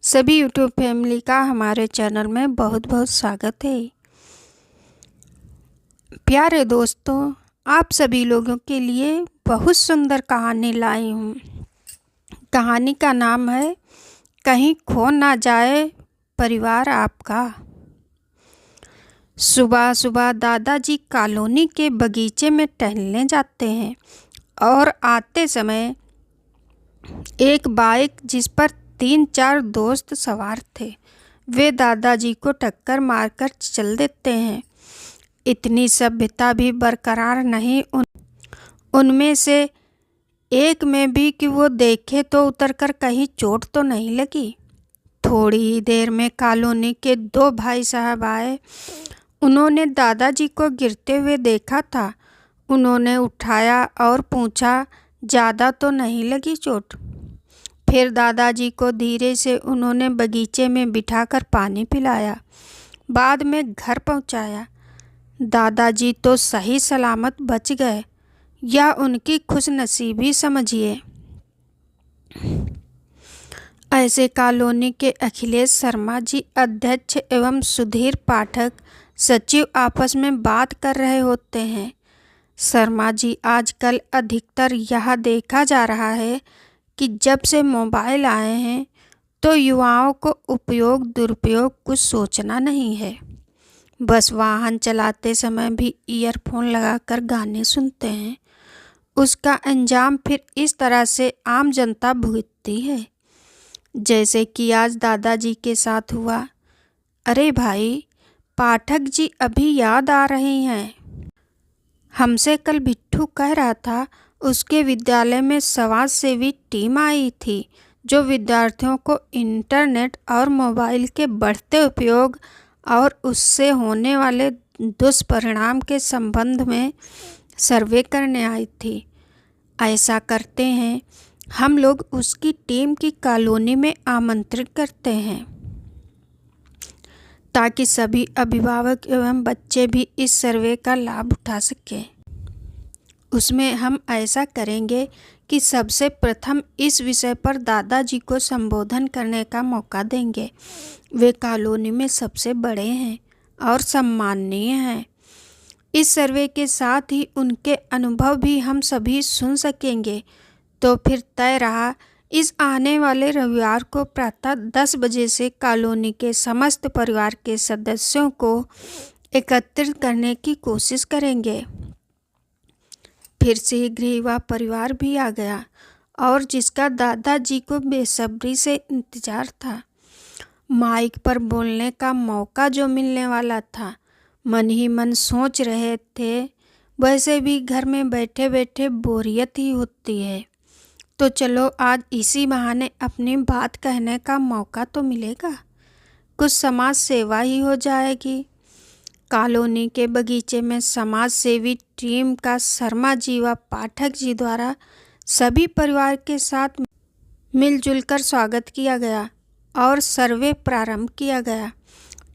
सभी YouTube family का हमारे चैनल में बहुत बहुत स्वागत है। प्यारे दोस्तों, आप सभी लोगों के लिए बहुत सुंदर कहानी लाई हूँ। कहानी का नाम है कहीं खो ना जाए परिवार आपका। सुबह सुबह दादाजी कॉलोनी के बगीचे में टहलने जाते हैं और आते समय एक बाइक जिस पर 3-4 दोस्त सवार थे, वे दादाजी को टक्कर मारकर चल देते हैं। इतनी सभ्यता भी बरकरार नहीं उनमें से एक में भी कि वो देखे तो उतरकर कहीं चोट तो नहीं लगी। थोड़ी ही देर में कॉलोनी के 2 भाई साहब आए। उन्होंने दादाजी को गिरते हुए देखा था। उन्होंने उठाया और पूछा, ज़्यादा तो नहीं लगी चोट? फिर दादाजी को धीरे से उन्होंने बगीचे में बिठाकर पानी पिलाया, बाद में घर पहुंचाया। दादाजी तो सही सलामत बच गए, या उनकी खुशनसीबी समझिए। ऐसे कॉलोनी के अखिलेश शर्मा जी, अध्यक्ष, एवं सुधीर पाठक, सचिव आपस में बात कर रहे होते हैं। शर्मा जी, आजकल अधिकतर यह देखा जा रहा है कि जब से मोबाइल आए हैं तो युवाओं को उपयोग दुरुपयोग कुछ सोचना नहीं है। बस वाहन चलाते समय भी ईयरफोन लगाकर गाने सुनते हैं। उसका अंजाम फिर इस तरह से आम जनता भुगतती है, जैसे कि आज दादाजी के साथ हुआ। अरे भाई, पाठक जी अभी याद आ रही हैं। हमसे कल बिट्ठू कह रहा था उसके विद्यालय में समाज सेवी टीम आई थी, जो विद्यार्थियों को इंटरनेट और मोबाइल के बढ़ते उपयोग और उससे होने वाले दुष्परिणाम के संबंध में सर्वे करने आई थी। ऐसा करते हैं, हम लोग उसकी टीम की कॉलोनी में आमंत्रित करते हैं ताकि सभी अभिभावक एवं बच्चे भी इस सर्वे का लाभ उठा सकें। उसमें हम ऐसा करेंगे कि सबसे प्रथम इस विषय पर दादाजी को संबोधन करने का मौका देंगे। वे कॉलोनी में सबसे बड़े हैं और सम्माननीय हैं। इस सर्वे के साथ ही उनके अनुभव भी हम सभी सुन सकेंगे। तो फिर तय रहा, इस आने वाले रविवार को प्रातः 10 बजे से कॉलोनी के समस्त परिवार के सदस्यों को एकत्रित करने की कोशिश करेंगे। फिर शीघ्र ही वह परिवार भी आ गया और जिसका दादाजी को बेसब्री से इंतजार था। माइक पर बोलने का मौका जो मिलने वाला था। मन ही मन सोच रहे थे, वैसे भी घर में बैठे बैठे बोरियत ही होती है, तो चलो आज इसी बहाने अपनी बात कहने का मौका तो मिलेगा, कुछ समाज सेवा ही हो जाएगी। कॉलोनी के बगीचे में समाज सेवी टीम का शर्मा जी व पाठक जी द्वारा सभी परिवार के साथ मिलजुल कर स्वागत किया गया और सर्वे प्रारंभ किया गया।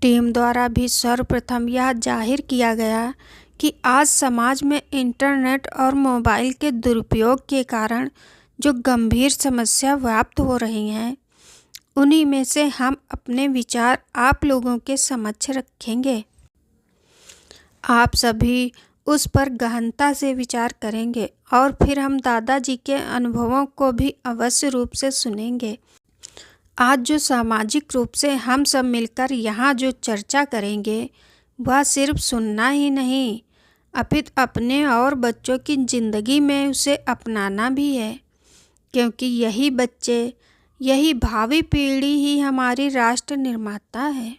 टीम द्वारा भी सर्वप्रथम यह जाहिर किया गया कि आज समाज में इंटरनेट और मोबाइल के दुरुपयोग के कारण जो गंभीर समस्या व्याप्त हो रही हैं, उन्हीं में से हम अपने विचार आप लोगों के समक्ष रखेंगे। आप सभी उस पर गहनता से विचार करेंगे और फिर हम दादाजी के अनुभवों को भी अवश्य रूप से सुनेंगे। आज जो सामाजिक रूप से हम सब मिलकर यहाँ जो चर्चा करेंगे, वह सिर्फ सुनना ही नहीं, अपितु अपने और बच्चों की जिंदगी में उसे अपनाना भी है, क्योंकि यही बच्चे, यही भावी पीढ़ी ही हमारी राष्ट्र निर्माता है।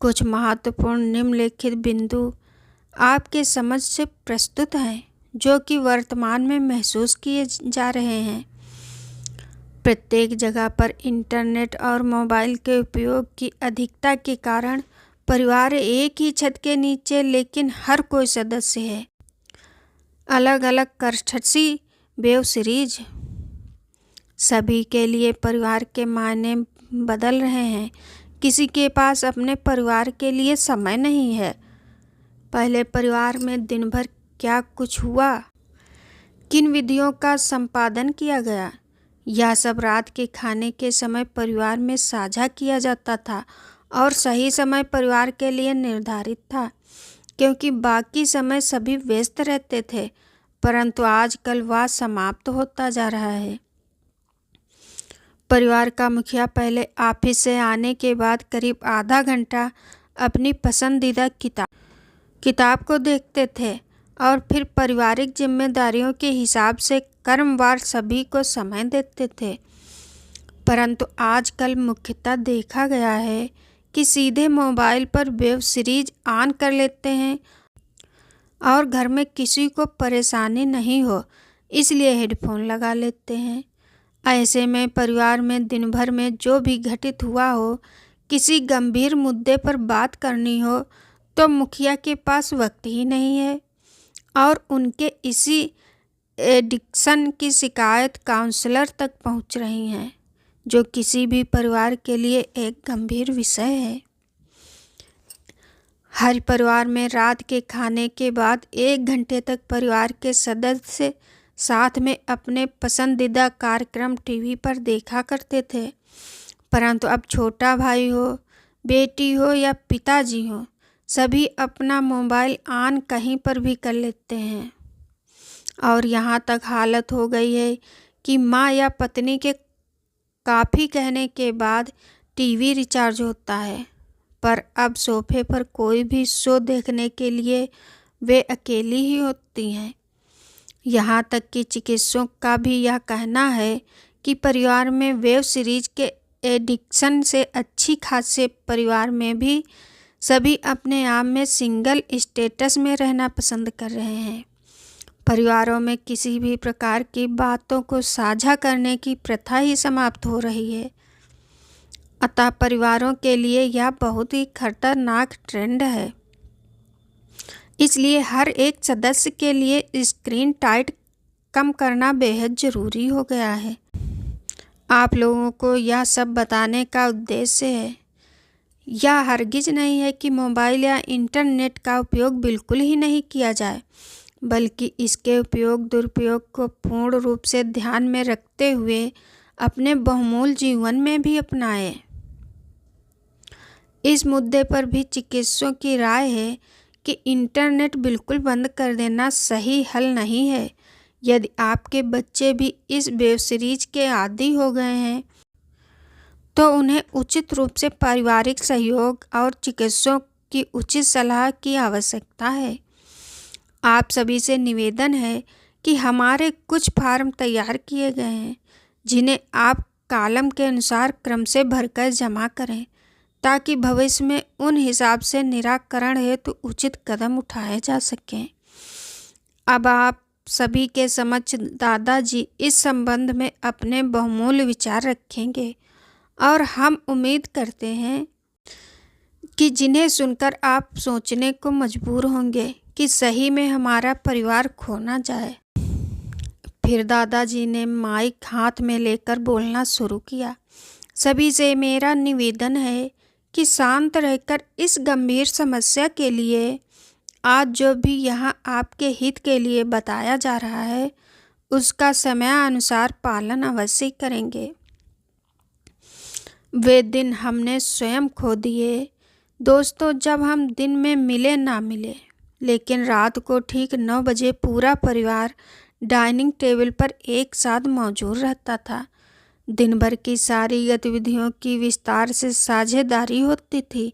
कुछ महत्वपूर्ण निम्नलिखित बिंदु आपके समझ से प्रस्तुत हैं, जो कि वर्तमान में महसूस किए जा रहे हैं। प्रत्येक जगह पर इंटरनेट और मोबाइल के उपयोग की अधिकता के कारण परिवार एक ही छत के नीचे, लेकिन हर कोई सदस्य है। अलग अलग कर्टसी वेब सीरीज सभी के लिए परिवार के मायने बदल रहे हैं। किसी के पास अपने परिवार के लिए समय नहीं है। पहले परिवार में दिन भर क्या कुछ हुआ, किन विधियों का संपादन किया गया, यह सब रात के खाने के समय परिवार में साझा किया जाता था और सही समय परिवार के लिए निर्धारित था, क्योंकि बाकी समय सभी व्यस्त रहते थे। परंतु आजकल वह समाप्त होता जा रहा है। परिवार का मुखिया पहले ऑफिस से आने के बाद करीब आधा घंटा अपनी पसंदीदा किताब को देखते थे और फिर पारिवारिक जिम्मेदारियों के हिसाब से क्रमवार सभी को समय देते थे। परंतु आजकल मुख्यतः देखा गया है कि सीधे मोबाइल पर वेब सीरीज ऑन कर लेते हैं और घर में किसी को परेशानी नहीं हो इसलिए हेडफोन लगा लेते हैं। ऐसे में परिवार में दिन भर में जो भी घटित हुआ हो, किसी गंभीर मुद्दे पर बात करनी हो तो मुखिया के पास वक्त ही नहीं है और उनके इसी एडिक्शन की शिकायत काउंसलर तक पहुंच रही हैं, जो किसी भी परिवार के लिए एक गंभीर विषय है। हर परिवार में रात के खाने के बाद 1 घंटे तक परिवार के सदस्य साथ में अपने पसंदीदा कार्यक्रम टीवी पर देखा करते थे। परंतु अब छोटा भाई हो, बेटी हो या पिताजी हो, सभी अपना मोबाइल ऑन कहीं पर भी कर लेते हैं और यहाँ तक हालत हो गई है कि माँ या पत्नी के काफ़ी कहने के बाद टीवी रिचार्ज होता है, पर अब सोफे पर कोई भी शो देखने के लिए वे अकेली ही होती हैं। यहाँ तक कि चिकित्सकों का भी यह कहना है कि परिवार में वेब सीरीज के एडिक्शन से अच्छी खासे परिवार में भी सभी अपने आप में सिंगल स्टेटस में रहना पसंद कर रहे हैं। परिवारों में किसी भी प्रकार की बातों को साझा करने की प्रथा ही समाप्त हो रही है। अतः परिवारों के लिए यह बहुत ही खतरनाक ट्रेंड है। इसलिए हर एक सदस्य के लिए स्क्रीन टाइम कम करना बेहद ज़रूरी हो गया है। आप लोगों को यह सब बताने का उद्देश्य है यह हरगिज नहीं है कि मोबाइल या इंटरनेट का उपयोग बिल्कुल ही नहीं किया जाए, बल्कि इसके उपयोग दुरुपयोग को पूर्ण रूप से ध्यान में रखते हुए अपने बहुमूल्य जीवन में भी अपनाएं। इस मुद्दे पर भी चिकित्सकों की राय है कि इंटरनेट बिल्कुल बंद कर देना सही हल नहीं है। यदि आपके बच्चे भी इस वेब सीरीज के आदी हो गए हैं तो उन्हें उचित रूप से पारिवारिक सहयोग और चिकित्सकों की उचित सलाह की आवश्यकता है। आप सभी से निवेदन है कि हमारे कुछ फॉर्म तैयार किए गए हैं, जिन्हें आप कॉलम के अनुसार क्रम से भरकर जमा करें, ताकि भविष्य में उन हिसाब से निराकरण हेतु उचित कदम उठाए जा सकें। अब आप सभी के समक्ष दादाजी इस संबंध में अपने बहुमूल्य विचार रखेंगे और हम उम्मीद करते हैं कि जिन्हें सुनकर आप सोचने को मजबूर होंगे कि सही में हमारा परिवार खो ना जाए। फिर दादाजी ने माइक हाथ में लेकर बोलना शुरू किया। सभी से मेरा निवेदन है कि शांत रहकर इस गंभीर समस्या के लिए आज जो भी यहाँ आपके हित के लिए बताया जा रहा है उसका समयानुसार पालन अवश्य करेंगे। वे दिन हमने स्वयं खो दिए दोस्तों, जब हम दिन में मिले ना मिले, लेकिन रात को ठीक 9 बजे पूरा परिवार डाइनिंग टेबल पर एक साथ मौजूद रहता था। दिन भर की सारी गतिविधियों की विस्तार से साझेदारी होती थी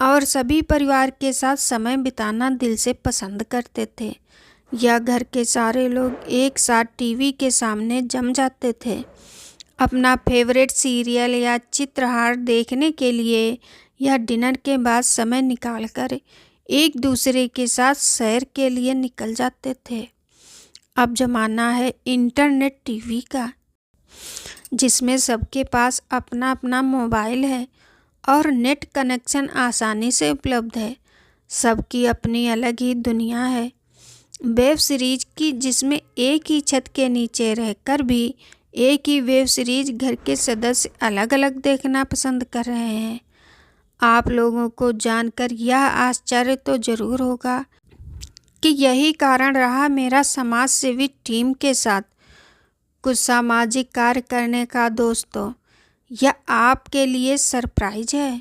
और सभी परिवार के साथ समय बिताना दिल से पसंद करते थे। या घर के सारे लोग एक साथ टीवी के सामने जम जाते थे, अपना फेवरेट सीरियल या चित्रहार देखने के लिए या डिनर के बाद समय निकालकर एक दूसरे के साथ सैर के लिए निकल जाते थे। अब ज़माना है इंटरनेट टीवी का, जिसमें सबके पास अपना अपना मोबाइल है और नेट कनेक्शन आसानी से उपलब्ध है। सबकी अपनी अलग ही दुनिया है वेब सीरीज की, जिसमें एक ही छत के नीचे रहकर भी एक ही वेब सीरीज घर के सदस्य अलग अलग देखना पसंद कर रहे हैं। आप लोगों को जानकर यह आश्चर्य तो जरूर होगा कि यही कारण रहा मेरा समाज सेवी टीम के साथ कुछ सामाजिक कार्य करने का दोस्तों, यह आपके लिए सरप्राइज है।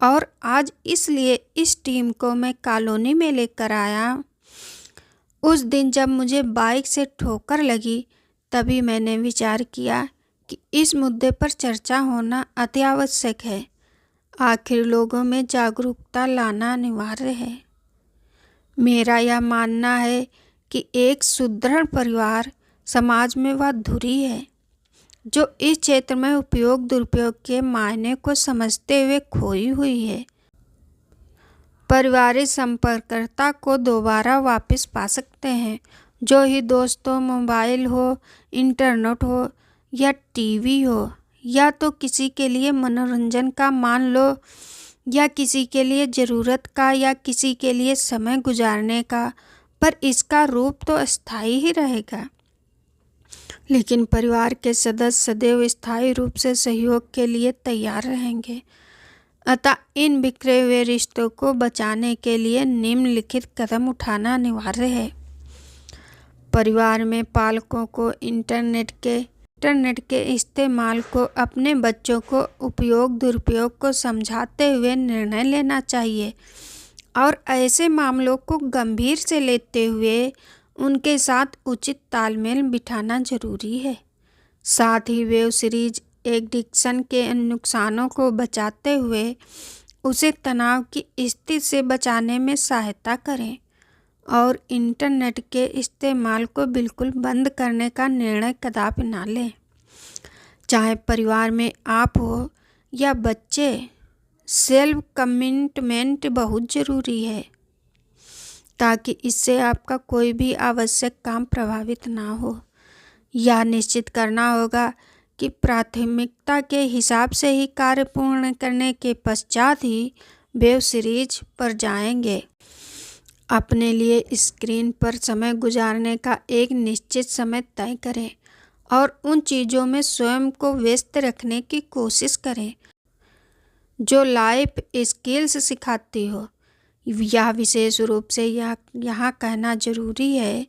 और आज इसलिए इस टीम को मैं कॉलोनी में लेकर आया। उस दिन जब मुझे बाइक से ठोकर लगी, तभी मैंने विचार किया कि इस मुद्दे पर चर्चा होना अति आवश्यक है। आखिर लोगों में जागरूकता लाना अनिवार्य है। मेरा यह मानना है कि एक सुदृढ़ परिवार समाज में वह धुरी है जो इस क्षेत्र में उपयोग दुरुपयोग के मायने को समझते हुए खोई हुई है। पारिवारिक संपर्कता को दोबारा वापस पा सकते हैं जो ही दोस्तों, मोबाइल हो, इंटरनेट हो या टीवी हो, या तो किसी के लिए मनोरंजन का मान लो या किसी के लिए ज़रूरत का या किसी के लिए समय गुजारने का, पर इसका रूप तो अस्थायी ही रहेगा। लेकिन परिवार के सदस्य सदैव स्थायी रूप से सहयोग के लिए तैयार रहेंगे। अतः इन बिखरे हुए रिश्तों को बचाने के लिए निम्नलिखित कदम उठाना अनिवार्य है। परिवार में पालकों को इंटरनेट के इस्तेमाल को अपने बच्चों को उपयोग दुरुपयोग को समझाते हुए निर्णय लेना चाहिए और ऐसे मामलों को गंभीर से लेते हुए उनके साथ उचित तालमेल बिठाना जरूरी है। साथ ही वेब सीरीज एडिक्शन के नुकसानों को बचाते हुए उसे तनाव की स्थिति से बचाने में सहायता करें और इंटरनेट के इस्तेमाल को बिल्कुल बंद करने का निर्णय कदापि ना लें। चाहे परिवार में आप हो या बच्चे, सेल्फ कमिटमेंट बहुत ज़रूरी है ताकि इससे आपका कोई भी आवश्यक काम प्रभावित ना हो। यह निश्चित करना होगा कि प्राथमिकता के हिसाब से ही कार्य पूर्ण करने के पश्चात ही वेब सीरीज पर जाएंगे। अपने लिए स्क्रीन पर समय गुजारने का एक निश्चित समय तय करें और उन चीज़ों में स्वयं को व्यस्त रखने की कोशिश करें जो लाइफ स्किल्स सिखाती हो। यह विशेष रूप से यहाँ कहना जरूरी है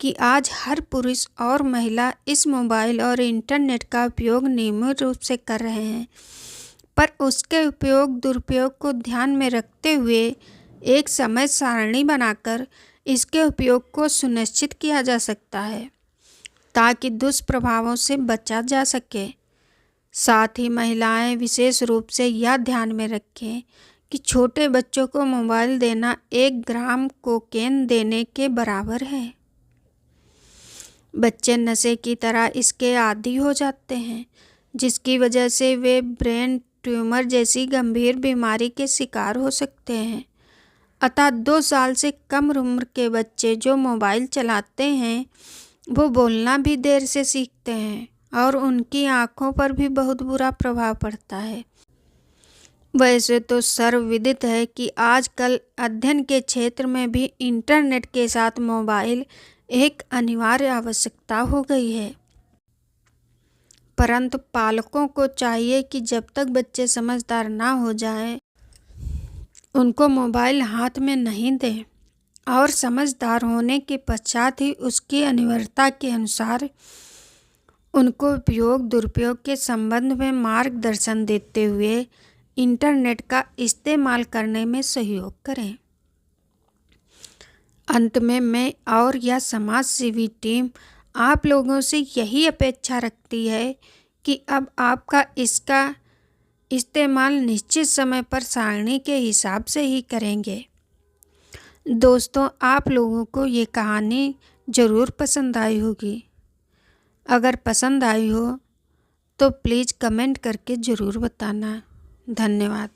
कि आज हर पुरुष और महिला इस मोबाइल और इंटरनेट का उपयोग नियमित रूप से कर रहे हैं, पर उसके उपयोग दुरुपयोग को ध्यान में रखते हुए एक समय सारणी बनाकर इसके उपयोग को सुनिश्चित किया जा सकता है ताकि दुष्प्रभावों से बचा जा सके। साथ ही महिलाएं विशेष रूप से यह ध्यान में रखें कि छोटे बच्चों को मोबाइल देना 1 ग्राम कोकेन देने के बराबर है। बच्चे नशे की तरह इसके आदी हो जाते हैं, जिसकी वजह से वे ब्रेन ट्यूमर जैसी गंभीर बीमारी के शिकार हो सकते हैं। अतः 2 साल से कम उम्र के बच्चे जो मोबाइल चलाते हैं वो बोलना भी देर से सीखते हैं और उनकी आँखों पर भी बहुत बुरा प्रभाव पड़ता है। वैसे तो सर्वविदित है कि आजकल अध्ययन के क्षेत्र में भी इंटरनेट के साथ मोबाइल एक अनिवार्य आवश्यकता हो गई है, परंतु पालकों को चाहिए कि जब तक बच्चे समझदार ना हो जाएं, उनको मोबाइल हाथ में नहीं दें और समझदार होने के पश्चात ही उसकी अनिवार्यता के अनुसार उनको उपयोग दुरुपयोग के संबंध में मार्गदर्शन देते हुए इंटरनेट का इस्तेमाल करने में सहयोग करें। अंत में मैं और यह समाज सेवी टीम आप लोगों से यही अपेक्षा रखती है कि अब आपका इसका इस्तेमाल निश्चित समय पर सारणी के हिसाब से ही करेंगे। दोस्तों, आप लोगों को ये कहानी ज़रूर पसंद आई होगी। अगर पसंद आई हो तो प्लीज़ कमेंट करके ज़रूर बताना। धन्यवाद।